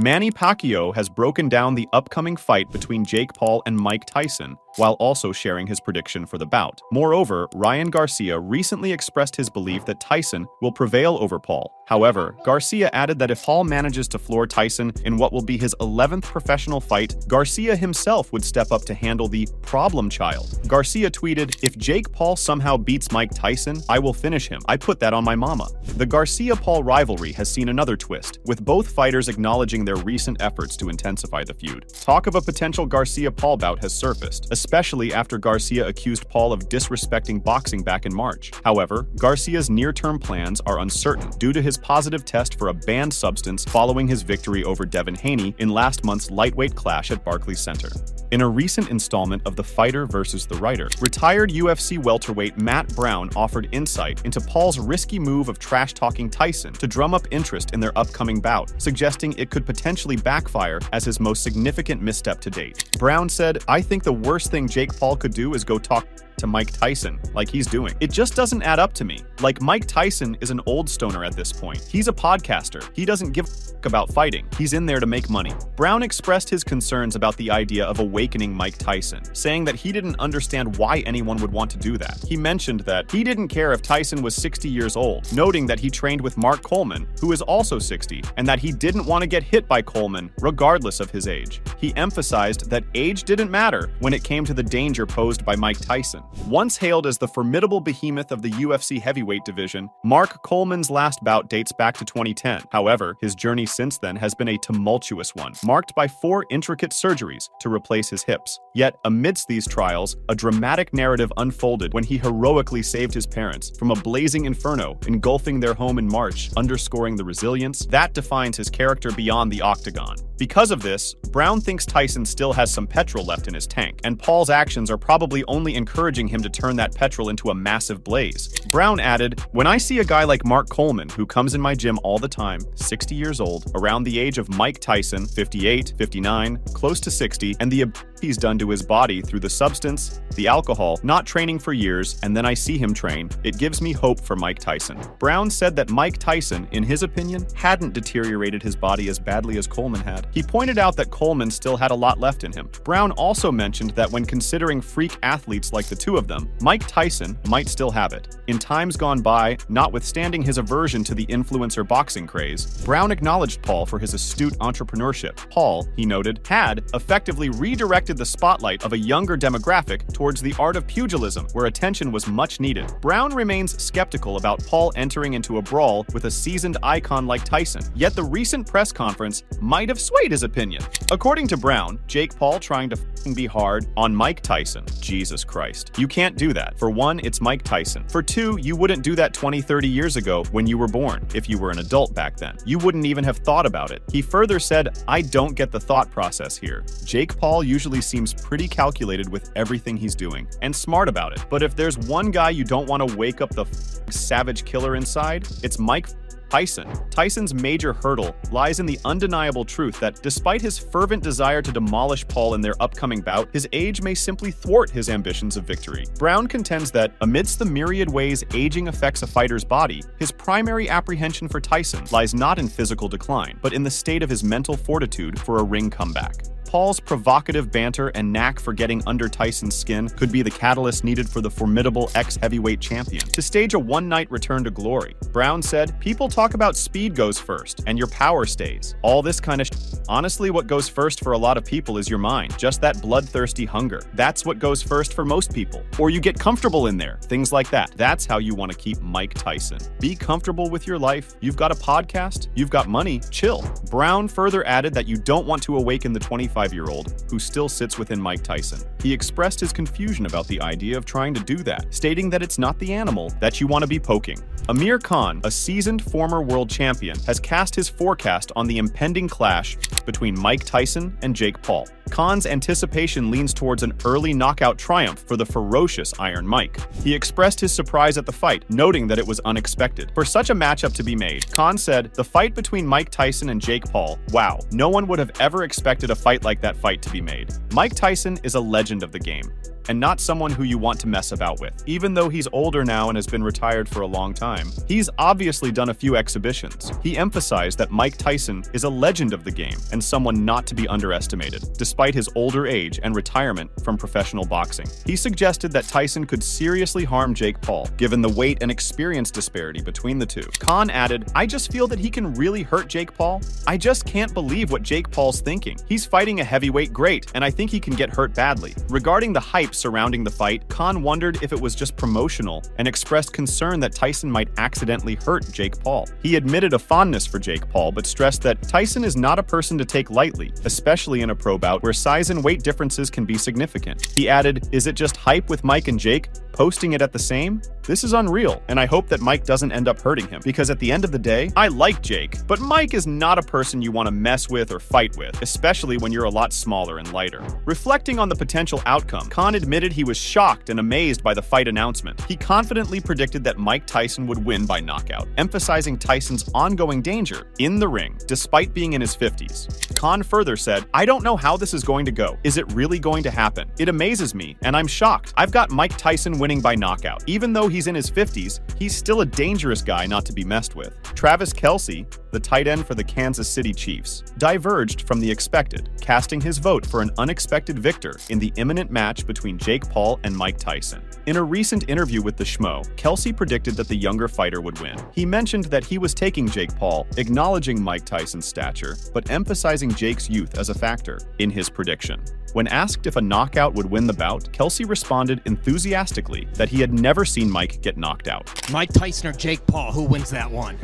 Manny Pacquiao has broken down the upcoming fight between Jake Paul and Mike Tyson, while also sharing his prediction for the bout. Moreover, Ryan Garcia recently expressed his belief that Tyson will prevail over Paul. However, Garcia added that if Paul manages to floor Tyson in what will be his 11th professional fight, Garcia himself would step up to handle the problem child. Garcia tweeted, "If Jake Paul somehow beats Mike Tyson, I will finish him. I put that on my mama." The Garcia-Paul rivalry has seen another twist, with both fighters acknowledging their recent efforts to intensify the feud. Talk of a potential Garcia-Paul bout has surfaced, especially after Garcia accused Paul of disrespecting boxing back in March. However, Garcia's near-term plans are uncertain due to his positive test for a banned substance following his victory over Devin Haney in last month's lightweight clash at Barclays Center. In a recent installment of The Fighter vs. the Writer, retired UFC welterweight Matt Brown offered insight into Paul's risky move of trash-talking Tyson to drum up interest in their upcoming bout, suggesting it could potentially backfire as his most significant misstep to date. Brown said, "I think the worst thing Jake Paul could do is go talk to Mike Tyson, like he's doing. It just doesn't add up to me. Like, Mike Tyson is an old stoner at this point. He's a podcaster. He doesn't give a about fighting. He's in there to make money." Brown expressed his concerns about the idea of awakening Mike Tyson, saying that he didn't understand why anyone would want to do that. He mentioned that he didn't care if Tyson was 60 years old, noting that he trained with Mark Coleman, who is also 60, and that he didn't want to get hit by Coleman regardless of his age. He emphasized that age didn't matter when it came to the danger posed by Mike Tyson. Once hailed as the formidable behemoth of the UFC heavyweight division, Mark Coleman's last bout dates back to 2010. However, his journey since then has been a tumultuous one, marked by 4 intricate surgeries to replace his hips. Yet, amidst these trials, a dramatic narrative unfolded when he heroically saved his parents from a blazing inferno engulfing their home in March, underscoring the resilience that defines his character beyond the octagon. Because of this, Brown thinks Tyson still has some petrol left in his tank, and Paul's actions are probably only encouraging him to turn that petrol into a massive blaze. Brown added, "When I see a guy like Mark Coleman, who comes in my gym all the time, 60 years old, around the age of Mike Tyson, 58, 59, close to 60, and the he's done to his body through the substance, the alcohol, not training for years, and then I see him train, it gives me hope for Mike Tyson." Brown said that Mike Tyson, in his opinion, hadn't deteriorated his body as badly as Coleman had. He pointed out that Coleman still had a lot left in him. Brown also mentioned that when considering freak athletes like the two of them, Mike Tyson might still have it. In times gone by, notwithstanding his aversion to the influencer boxing craze, Brown acknowledged Paul for his astute entrepreneurship. Paul, he noted, had effectively redirected the spotlight of a younger demographic towards the art of pugilism, where attention was much needed. Brown remains skeptical about Paul entering into a brawl with a seasoned icon like Tyson, yet the recent press conference might have swayed his opinion. According to Brown, Jake Paul trying to be hard on Mike Tyson. Jesus Christ. You can't do that. For one, it's Mike Tyson. For two, you wouldn't do that 20, 30 years ago when you were born, if you were an adult back then. You wouldn't even have thought about it. He further said, "I don't get the thought process here. Jake Paul usually seems pretty calculated with everything he's doing, and smart about it. But if there's one guy you don't want to wake up the savage killer inside, it's Mike Tyson." Tyson's major hurdle lies in the undeniable truth that despite his fervent desire to demolish Paul in their upcoming bout, his age may simply thwart his ambitions of victory. Brown contends that, amidst the myriad ways aging affects a fighter's body, his primary apprehension for Tyson lies not in physical decline, but in the state of his mental fortitude for a ring comeback. Paul's provocative banter and knack for getting under Tyson's skin could be the catalyst needed for the formidable ex-heavyweight champion to stage a one-night return to glory. Brown said, "People talk about speed goes first, and your power stays. All this kind of Honestly, what goes first for a lot of people is your mind, just that bloodthirsty hunger. That's what goes first for most people. Or you get comfortable in there, things like that. That's how you want to keep Mike Tyson. Be comfortable with your life. You've got a podcast, you've got money, chill." Brown further added that you don't want to awaken the 25-year-old who still sits within Mike Tyson. He expressed his confusion about the idea of trying to do that, stating that it's not the animal that you want to be poking. Amir Khan, a seasoned former world champion, has cast his forecast on the impending clash between Mike Tyson and Jake Paul. Khan's anticipation leans towards an early knockout triumph for the ferocious Iron Mike. He expressed his surprise at the fight, noting that it was unexpected. For such a matchup to be made, Khan said, "The fight between Mike Tyson and Jake Paul, wow, no one would have ever expected a fight like that fight to be made. Mike Tyson is a legend of the game, and not someone who you want to mess about with. Even though he's older now and has been retired for a long time, he's obviously done a few exhibitions. He emphasized that Mike Tyson is a legend of the game and someone not to be underestimated, despite his older age and retirement from professional boxing. He suggested that Tyson could seriously harm Jake Paul, given the weight and experience disparity between the two. Khan added, "I just feel that he can really hurt Jake Paul. I just can't believe what Jake Paul's thinking. He's fighting a heavyweight great, and I think he can get hurt badly." Regarding the hype surrounding the fight, Khan wondered if it was just promotional and expressed concern that Tyson might accidentally hurt Jake Paul. He admitted a fondness for Jake Paul, but stressed that Tyson is not a person to take lightly, especially in a pro bout where size and weight differences can be significant. He added, "Is it just hype with Mike and Jake? Posting it at the same? This is unreal, and I hope that Mike doesn't end up hurting him, because at the end of the day, I like Jake, but Mike is not a person you want to mess with or fight with, especially when you're a lot smaller and lighter." Reflecting on the potential outcome, Khan admitted he was shocked and amazed by the fight announcement. He confidently predicted that Mike Tyson would win by knockout, emphasizing Tyson's ongoing danger in the ring, despite being in his 50s. Khan further said, "I don't know how this is going to go. Is it really going to happen? It amazes me, and I'm shocked. I've got Mike Tyson winning by knockout. Even though he's in his 50s, he's still a dangerous guy not to be messed with." Travis Kelce, the tight end for the Kansas City Chiefs, diverged from the expected, casting his vote for an unexpected victor in the imminent match between Jake Paul and Mike Tyson. In a recent interview with the Schmo, Kelce predicted that the younger fighter would win. He mentioned that he was taking Jake Paul, acknowledging Mike Tyson's stature, but emphasizing Jake's youth as a factor in his prediction. When asked if a knockout would win the bout, Kelce responded enthusiastically that he had never seen Mike get knocked out. Mike Tyson or Jake Paul, who wins that one?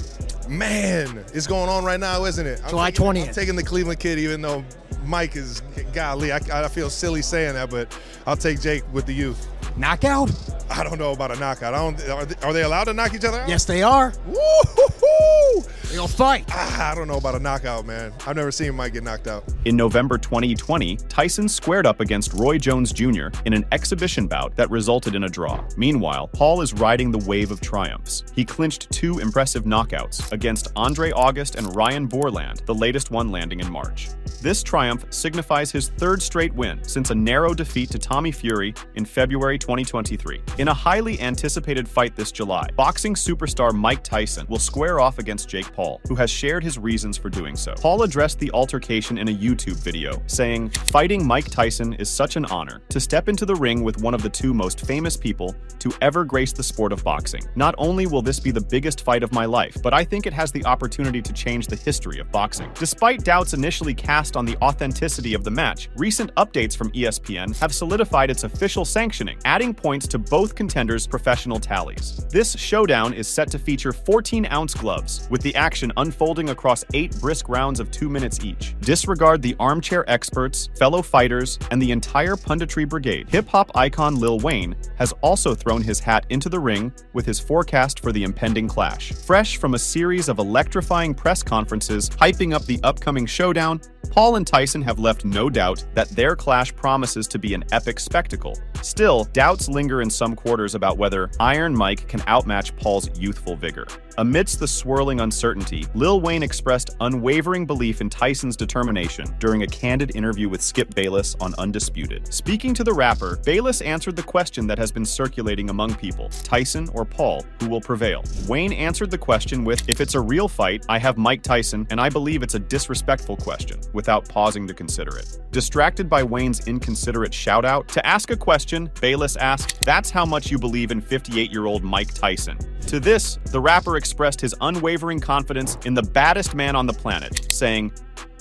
Man, it's going on right now, isn't it? July 20th. I'm taking the Cleveland kid, even though Mike is, golly, I feel silly saying that, but I'll take Jake with the youth. Knockout? I don't know about a knockout. Are they allowed to knock each other out? Yes, they are. Woo-hoo-hoo! They'll fight. I don't know about a knockout, man. I've never seen Mike get knocked out. In November 2020, Tyson squared up against Roy Jones Jr. in an exhibition bout that resulted in a draw. Meanwhile, Paul is riding the wave of triumphs. He clinched 2 impressive knockouts against Andre August and Ryan Borland, the latest one landing in March. This triumph signifies his 3rd straight win since a narrow defeat to Tommy Fury in February 2023. In a highly anticipated fight this July, boxing superstar Mike Tyson will square off against Jake Paul, who has shared his reasons for doing so. Paul addressed the altercation in a YouTube video, saying, "Fighting Mike Tyson is such an honor. To step into the ring with one of the 2 most famous people to ever grace the sport of boxing. Not only will this be the biggest fight of my life, but I think it has the opportunity to change the history of boxing." Despite doubts initially cast on the authenticity of the match, recent updates from ESPN have solidified its official sanctioning, adding points to both contenders' professional tallies. This showdown is set to feature 14-ounce gloves, with the action unfolding across 8 brisk rounds of 2 minutes each. Disregard the armchair experts, fellow fighters, and the entire punditry brigade. Hip-hop icon Lil Wayne has also thrown his hat into the ring with his forecast for the impending clash. Fresh from a series of electrifying press conferences hyping up the upcoming showdown, Paul and Tyson have left no doubt that their clash promises to be an epic spectacle. Still, doubts linger in some quarters about whether Iron Mike can outmatch Paul's youthful vigor. Amidst the swirling uncertainty, Lil Wayne expressed unwavering belief in Tyson's determination during a candid interview with Skip Bayless on Undisputed. Speaking to the rapper, Bayless answered the question that has been circulating among people: Tyson or Paul, who will prevail? Wayne answered the question with, "If it's a real fight, I have Mike Tyson, and I believe it's a disrespectful question," without pausing to consider it. Distracted by Wayne's inconsiderate shout-out, to ask a question, Bayless asked, "That's how much you believe in 58-year-old Mike Tyson?" To this, the rapper expressed his unwavering confidence in the baddest man on the planet, saying,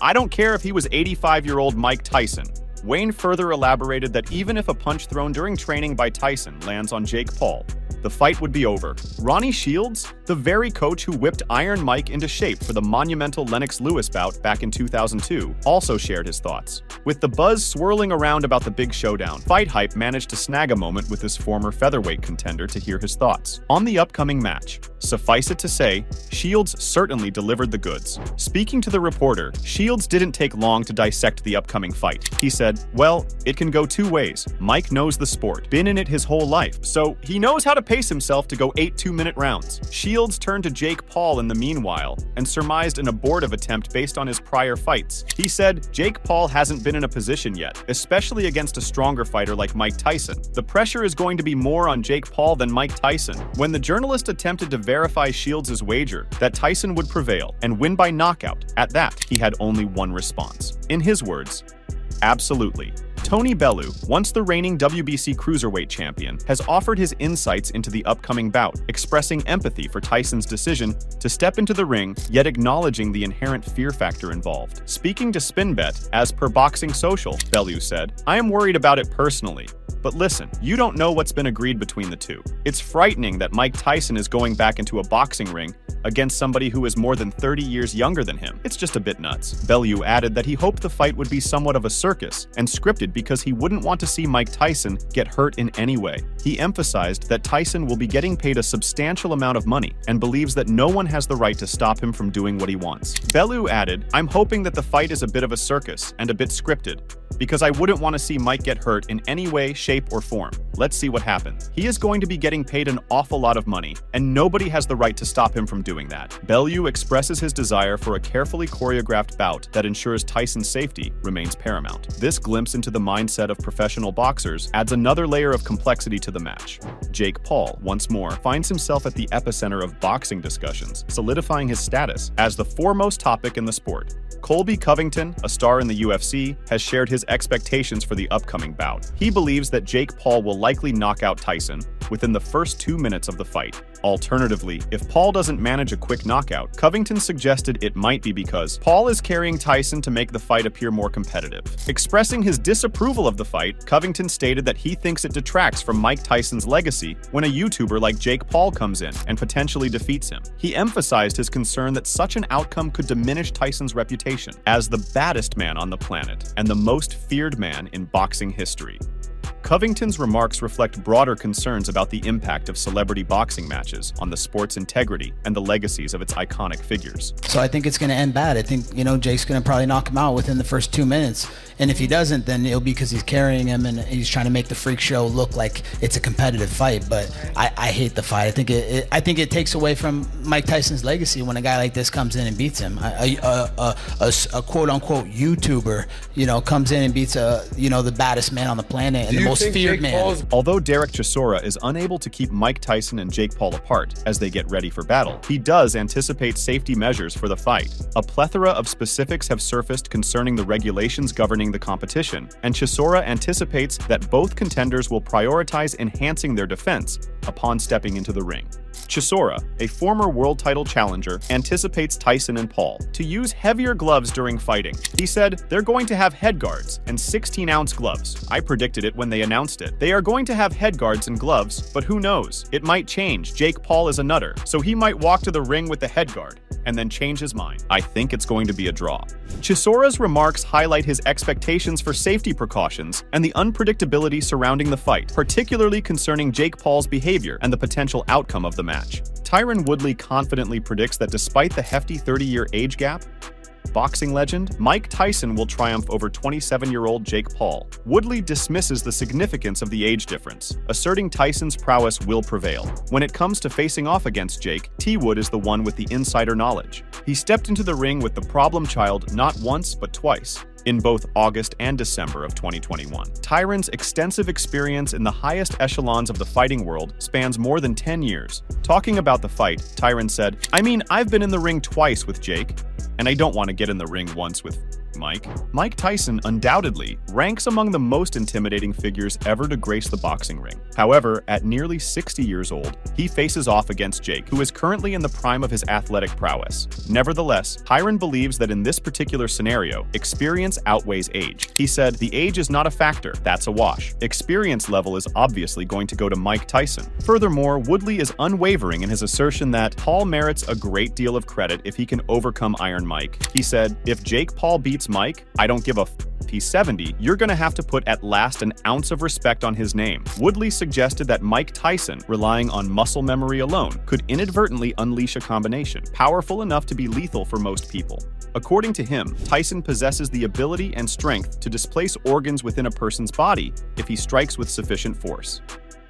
"I don't care if he was 85-year-old Mike Tyson." Wayne further elaborated that even if a punch thrown during training by Tyson lands on Jake Paul, the fight would be over. Ronnie Shields, the very coach who whipped Iron Mike into shape for the monumental Lennox Lewis bout back in 2002, also shared his thoughts. With the buzz swirling around about the big showdown, Fight Hype managed to snag a moment with his former featherweight contender to hear his thoughts on the upcoming match. Suffice it to say, Shields certainly delivered the goods. Speaking to the reporter, Shields didn't take long to dissect the upcoming fight. He said, "Well, it can go 2 ways. Mike knows the sport, been in it his whole life, so he knows how to pay pace himself to go 8 2-minute rounds. Shields turned to Jake Paul in the meanwhile and surmised an abortive attempt based on his prior fights. He said, Jake Paul hasn't been in a position yet, especially against a stronger fighter like Mike Tyson. The pressure is going to be more on Jake Paul than Mike Tyson. When the journalist attempted to verify Shields' wager that Tyson would prevail and win by knockout, at that, he had only one response. In his words, absolutely. Tony Bellew, once the reigning WBC cruiserweight champion, has offered his insights into the upcoming bout, expressing empathy for Tyson's decision to step into the ring, yet acknowledging the inherent fear factor involved. Speaking to SpinBet, as per Boxing Social, Bellew said, I am worried about it personally. But listen, you don't know what's been agreed between the two. It's frightening that Mike Tyson is going back into a boxing ring against somebody who is more than 30 years younger than him. It's just a bit nuts. Bellew added that he hoped the fight would be somewhat of a circus and scripted because he wouldn't want to see Mike Tyson get hurt in any way. He emphasized that Tyson will be getting paid a substantial amount of money and believes that no one has the right to stop him from doing what he wants. Bellew added, I'm hoping that the fight is a bit of a circus and a bit scripted, because I wouldn't want to see Mike get hurt in any way, shape, or form. Let's see what happens. He is going to be getting paid an awful lot of money, and nobody has the right to stop him from doing that. Bellew expresses his desire for a carefully choreographed bout that ensures Tyson's safety remains paramount. This glimpse into the mindset of professional boxers adds another layer of complexity to the match. Jake Paul, once more, finds himself at the epicenter of boxing discussions, solidifying his status as the foremost topic in the sport. Colby Covington, a star in the UFC, has shared his expectations for the upcoming bout. He believes that Jake Paul will likely knock out Tyson within the first 2 minutes of the fight. Alternatively, if Paul doesn't manage a quick knockout, Covington suggested it might be because Paul is carrying Tyson to make the fight appear more competitive. Expressing his disapproval of the fight, Covington stated that he thinks it detracts from Mike Tyson's legacy when a YouTuber like Jake Paul comes in and potentially defeats him. He emphasized his concern that such an outcome could diminish Tyson's reputation as the baddest man on the planet and the most feared man in boxing history. Covington's remarks reflect broader concerns about the impact of celebrity boxing matches on the sport's integrity and the legacies of its iconic figures. So I think it's going to end bad. I think, Jake's going to probably knock him out within the first 2 minutes. And if he doesn't, then it'll be because he's carrying him and he's trying to make the freak show look like it's a competitive fight. But I hate the fight. I think it takes away from Mike Tyson's legacy when a guy like this comes in and beats him. A quote-unquote YouTuber, comes in and beats the baddest man on the planet and the most feared man. Although Derek Chisora is unable to keep Mike Tyson and Jake Paul apart as they get ready for battle, he does anticipate safety measures for the fight. A plethora of specifics have surfaced concerning the regulations governing the competition, and Chisora anticipates that both contenders will prioritize enhancing their defense upon stepping into the ring. Chisora, a former world title challenger, anticipates Tyson and Paul to use heavier gloves during fighting. He said, they're going to have head guards and 16-ounce gloves. I predicted it when they announced it. They are going to have head guards and gloves, but who knows? It might change. Jake Paul is a nutter, so he might walk to the ring with the head guard and then change his mind. I think it's going to be a draw. Chisora's remarks highlight his expectations for safety precautions and the unpredictability surrounding the fight, particularly concerning Jake Paul's behavior and the potential outcome of the match. Tyron Woodley confidently predicts that despite the hefty 30-year age gap, boxing legend Mike Tyson will triumph over 27-year-old Jake Paul. Woodley dismisses the significance of the age difference, asserting Tyson's prowess will prevail. When it comes to facing off against Jake, T. Wood is the one with the insider knowledge. He stepped into the ring with the problem child not once but twice, in both August and December of 2021. Tyron's extensive experience in the highest echelons of the fighting world spans more than 10 years. Talking about the fight, Tyron said, I've been in the ring twice with Jake, and I don't want to get in the ring once with Mike. Mike Tyson undoubtedly ranks among the most intimidating figures ever to grace the boxing ring. However, at nearly 60 years old, he faces off against Jake, who is currently in the prime of his athletic prowess. Nevertheless, Tyron believes that in this particular scenario, experience outweighs age. He said, the age is not a factor, that's a wash. Experience level is obviously going to go to Mike Tyson. Furthermore, Woodley is unwavering in his assertion that Paul merits a great deal of credit if he can overcome Iron Mike. He said, if Jake Paul beats Mike, I don't give a he's 70, you're gonna have to put at last an ounce of respect on his name. Woodley suggested that Mike Tyson, relying on muscle memory alone, could inadvertently unleash a combination, powerful enough to be lethal for most people. According to him, Tyson possesses the ability and strength to displace organs within a person's body if he strikes with sufficient force.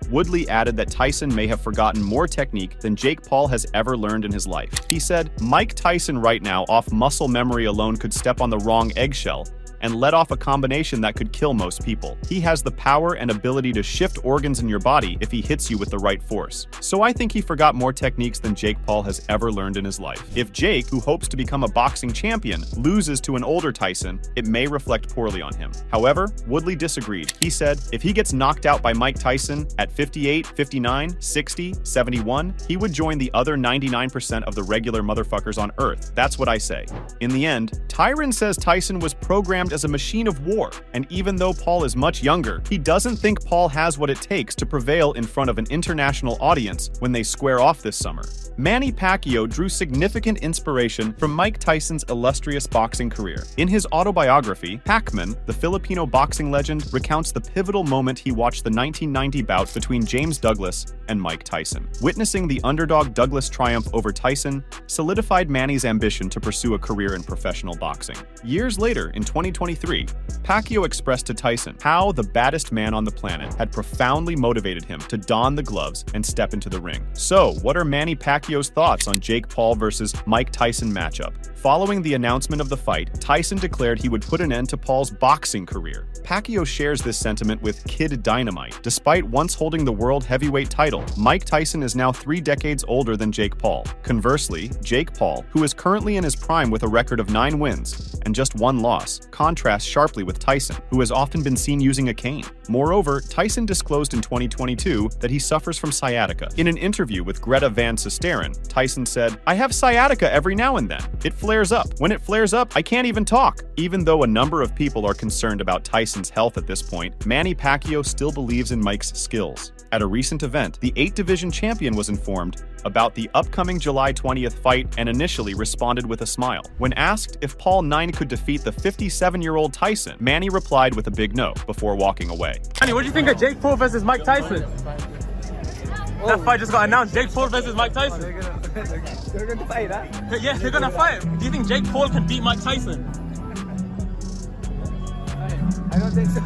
Woodley added that Tyson may have forgotten more technique than Jake Paul has ever learned in his life. He said, "Mike Tyson right now, off muscle memory alone, could step on the wrong eggshell and let off a combination that could kill most people. He has the power and ability to shift organs in your body if he hits you with the right force. So I think he forgot more techniques than Jake Paul has ever learned in his life. If Jake, who hopes to become a boxing champion, loses to an older Tyson, it may reflect poorly on him." However, Woodley disagreed. He said, "If he gets knocked out by Mike Tyson at 58, 59, 60, 71, he would join the other 99% of the regular motherfuckers on Earth. That's what I say." In the end, Tyron says Tyson was programmed as a machine of war, and even though Paul is much younger, he doesn't think Paul has what it takes to prevail in front of an international audience when they square off this summer. Manny Pacquiao drew significant inspiration from Mike Tyson's illustrious boxing career. In his autobiography, Pac-Man, the Filipino boxing legend, recounts the pivotal moment he watched the 1990 bout between James Douglas and Mike Tyson. Witnessing the underdog Douglas triumph over Tyson solidified Manny's ambition to pursue a career in professional boxing. Years later, in 2023, Pacquiao expressed to Tyson how the baddest man on the planet had profoundly motivated him to don the gloves and step into the ring. So, what are Manny Pacquiao's thoughts on Jake Paul versus Mike Tyson matchup? Following the announcement of the fight, Tyson declared he would put an end to Paul's boxing career. Pacquiao shares this sentiment with Kid Dynamite. Despite once holding the world heavyweight title, Mike Tyson is now 3 decades older than Jake Paul. Conversely, Jake Paul, who is currently in his prime with a record of 9 wins and just 1 loss, contrasts sharply with Tyson, who has often been seen using a cane. Moreover, Tyson disclosed in 2022 that he suffers from sciatica. In an interview with Greta Van Susteren, Tyson said, "I have sciatica every now and then. It flares up. When it flares up, I can't even talk." Even though a number of people are concerned about Tyson's health at this point, Manny Pacquiao still believes in Mike's skills. At a recent event, the 8-division champion was informed about the upcoming July 20th fight and initially responded with a smile. When asked if Paul 9 could defeat the 57-year-old Tyson, Manny replied with a big no before walking away. Manny, what do you think of Jake Paul versus Mike Tyson? That fight just got announced. Jake Paul versus Mike Tyson. They're going to fight, huh? Yeah, they're gonna fight. Do you think Jake Paul can beat Mike Tyson? I don't think so.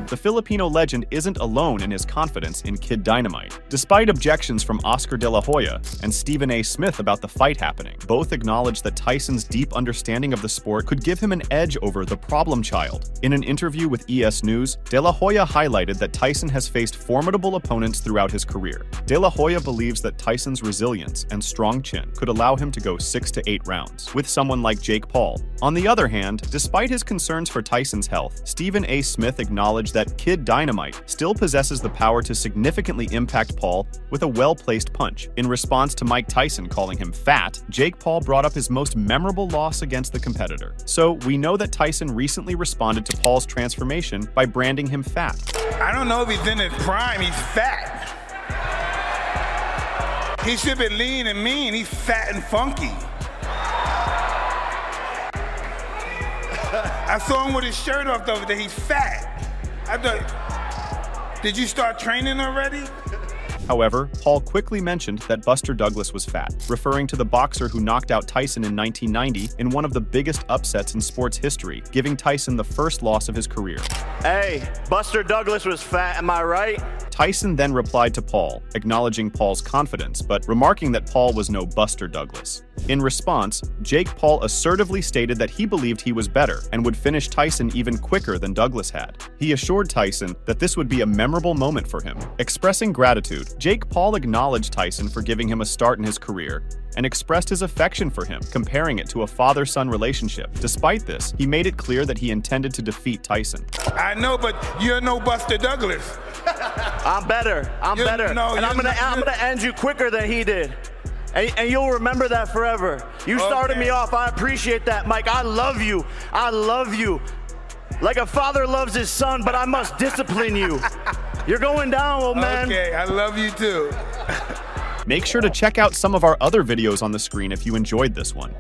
The Filipino legend isn't alone in his confidence in Kid Dynamite. Despite objections from Oscar De La Hoya and Stephen A. Smith about the fight happening, both acknowledged that Tyson's deep understanding of the sport could give him an edge over the problem child. In an interview with ES News, De La Hoya highlighted that Tyson has faced formidable opponents throughout his career. De La Hoya believes that Tyson's resilience and strong chin could allow him to go 6 to 8 rounds with someone like Jake Paul. On the other hand, despite his concerns for Tyson's health, Stephen A. Smith acknowledged that Kid Dynamite still possesses the power to significantly impact Paul with a well-placed punch. In response to Mike Tyson calling him fat, Jake Paul brought up his most memorable loss against the competitor. So we know that Tyson recently responded to Paul's transformation by branding him fat. I don't know if he's in his prime, he's fat. He should be lean and mean, he's fat and funky. I saw him with his shirt off the other day, he's fat. I thought, did you start training already? However, Paul quickly mentioned that Buster Douglas was fat, referring to the boxer who knocked out Tyson in 1990 in one of the biggest upsets in sports history, giving Tyson the first loss of his career. Hey, Buster Douglas was fat, am I right? Tyson then replied to Paul, acknowledging Paul's confidence, but remarking that Paul was no Buster Douglas. In response, Jake Paul assertively stated that he believed he was better and would finish Tyson even quicker than Douglas had. He assured Tyson that this would be a memorable moment for him. Expressing gratitude, Jake Paul acknowledged Tyson for giving him a start in his career and expressed his affection for him, comparing it to a father-son relationship. Despite this, he made it clear that he intended to defeat Tyson. I know, but you're no Buster Douglas. I'm better, I'm better. And I'm gonna end you quicker than he did. And you'll remember that forever. You started me off, I appreciate that, Mike. I love you, I love you. Like a father loves his son, but I must discipline you. You're going down, old man. Okay, I love you too. Make sure to check out some of our other videos on the screen if you enjoyed this one.